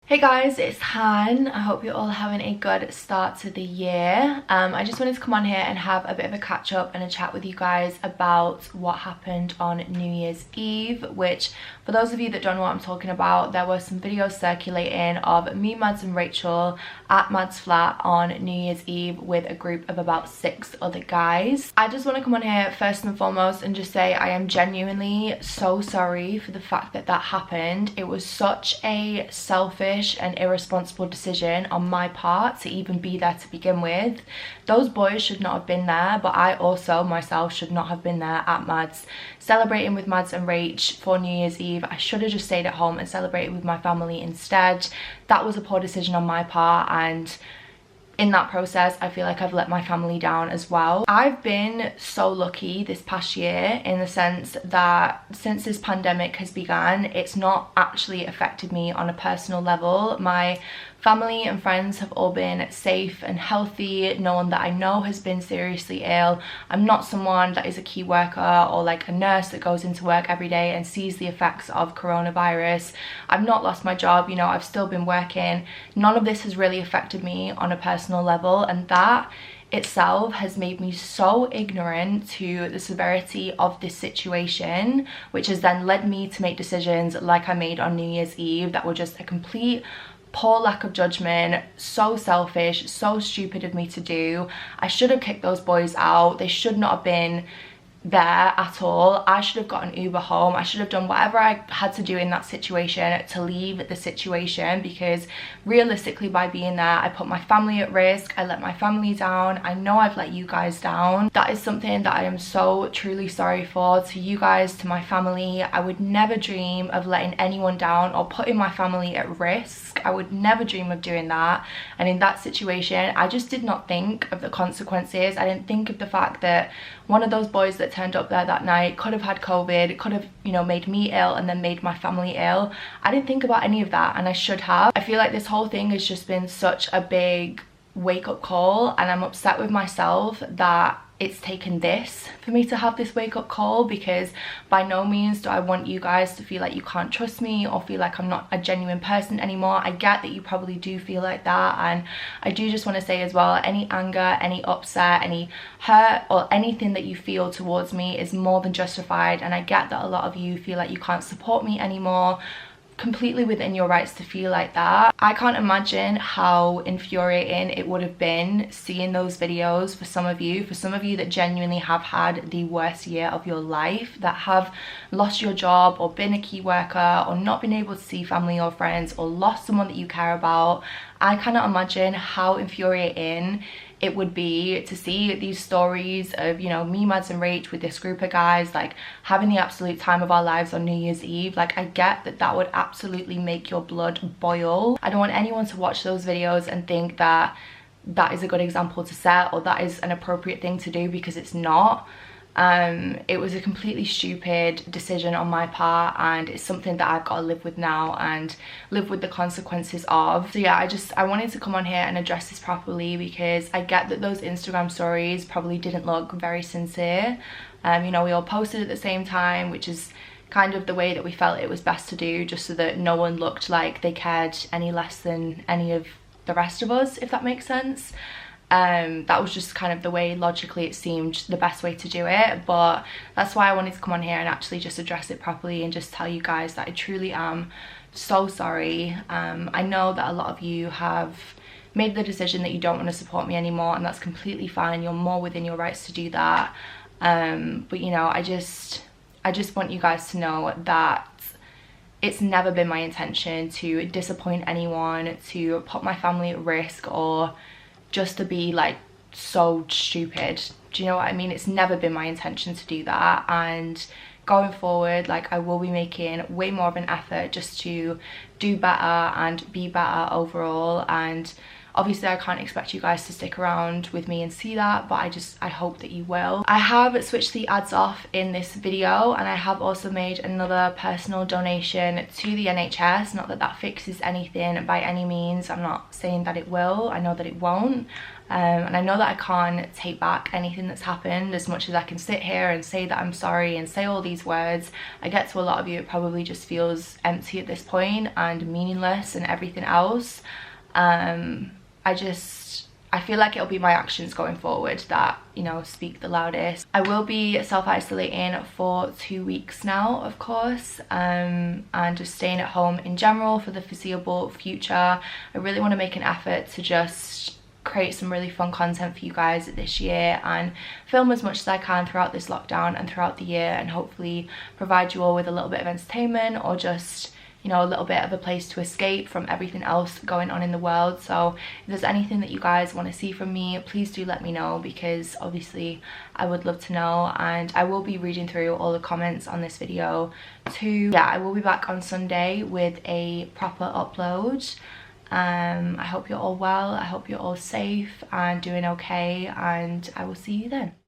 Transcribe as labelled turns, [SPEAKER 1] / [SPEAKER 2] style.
[SPEAKER 1] Hey guys, it's Han. I hope you're all having a good start to the year. I just wanted to come on here and have a bit of a catch up and a chat with you guys about what happened on New Year's Eve, which for those of you that don't know what I'm talking about, there were some videos circulating of me, Mads and Rachel at Mads' flat on New Year's Eve with a group of about 6 other guys. I just want to come on here first and foremost and just say I am genuinely so sorry for the fact that that happened. It was such a selfish and irresponsible decision on my part to even be there to begin with. Those boys should not have been there, but I also myself should not have been there at Mads celebrating with Mads and Rach for New Year's Eve. I should have just stayed at home and celebrated with my family instead. That was a poor decision on my part, and in that process I feel like I've let my family down as well. I've been so lucky this past year in the sense that since this pandemic has begun, it's not actually affected me on a personal level. My family and friends have all been safe and healthy. No one that I know has been seriously ill. I'm not someone that is a key worker or like a nurse that goes into work every day and sees the effects of coronavirus. I've not lost my job, you know, I've still been working. None of this has really affected me on a personal level, and that itself has made me so ignorant to the severity of this situation, which has then led me to make decisions like I made on New Year's Eve that were just a complete poor lack of judgment, so selfish, so stupid of me to do. I should have kicked those boys out. They should not have been there at all. I should have got an Uber home. I should have done whatever I had to do in that situation to leave the situation, because realistically by being there I put my family at risk. I let my family down. I know I've let you guys down. That is something that I am so truly sorry for, to you guys, to my family. I would never dream of letting anyone down or putting my family at risk. I would never dream of doing that. And in that situation I just did not think of the consequences. I didn't think of the fact that one of those boys that turned up there that night could have had COVID, could have, you know, made me ill and then made my family ill. I didn't think about any of that, and I should have. I feel like this whole thing has just been such a big wake-up call, and I'm upset with myself that it's taken this for me to have this wake-up call, because by no means do I want you guys to feel like you can't trust me or feel like I'm not a genuine person anymore. I get that you probably do feel like that, and I do just want to say as well, any anger, any upset, any hurt or anything that you feel towards me is more than justified, and I get that a lot of you feel like you can't support me anymore. Completely within your rights to feel like that. I can't imagine how infuriating it would have been seeing those videos for some of you that genuinely have had the worst year of your life, that have lost your job or been a key worker or not been able to see family or friends or lost someone that you care about. I cannot imagine how infuriating it would be to see these stories of, you know, me, Mads and Rach with this group of guys like having the absolute time of our lives on New Year's Eve. Like, I get that that would absolutely make your blood boil. I don't want anyone to watch those videos and think that that is a good example to set or that is an appropriate thing to do, because it's not. It was a completely stupid decision on my part, and it's something that I've got to live with now and live with the consequences of. So yeah, I wanted to come on here and address this properly, because I get that those Instagram stories probably didn't look very sincere. You know, we all posted at the same time, which is kind of the way that we felt it was best to do, just so that no one looked like they cared any less than any of the rest of us, if that makes sense. That was just kind of the way logically it seemed the best way to do it, but that's why I wanted to come on here and actually just address it properly and just tell you guys that I truly am so sorry. I know that a lot of you have made the decision that you don't want to support me anymore, and that's completely fine. You're more within your rights to do that, but you know, I just want you guys to know that it's never been my intention to disappoint anyone, to put my family at risk, or just to be like so stupid. Do you know what I mean? It's never been my intention to do that, and going forward, like, I will be making way more of an effort just to do better and be better overall. And Obviously I can't expect you guys to stick around with me and see that, but I hope that you will. I have switched the ads off in this video, and I have also made another personal donation to the NHS. Not that that fixes anything by any means. I'm not saying that it will. I know that it won't. And I know that I can't take back anything that's happened. As much as I can sit here and say that I'm sorry and say all these words, I get to a lot of you, it probably just feels empty at this point and meaningless and everything else. I feel like it'll be my actions going forward that, you know, speak the loudest. I will be self-isolating for 2 weeks now, of course, and just staying at home in general for the foreseeable future. I really want to make an effort to just create some really fun content for you guys this year and film as much as I can throughout this lockdown and throughout the year, and hopefully provide you all with a little bit of entertainment, or just, you know, a little bit of a place to escape from everything else going on in the world. So if there's anything that you guys want to see from me, please do let me know, because obviously I would love to know, and I will be reading through all the comments on this video too. Yeah, I will be back on Sunday with a proper upload. I hope you're all well, I hope you're all safe and doing okay, and I will see you then.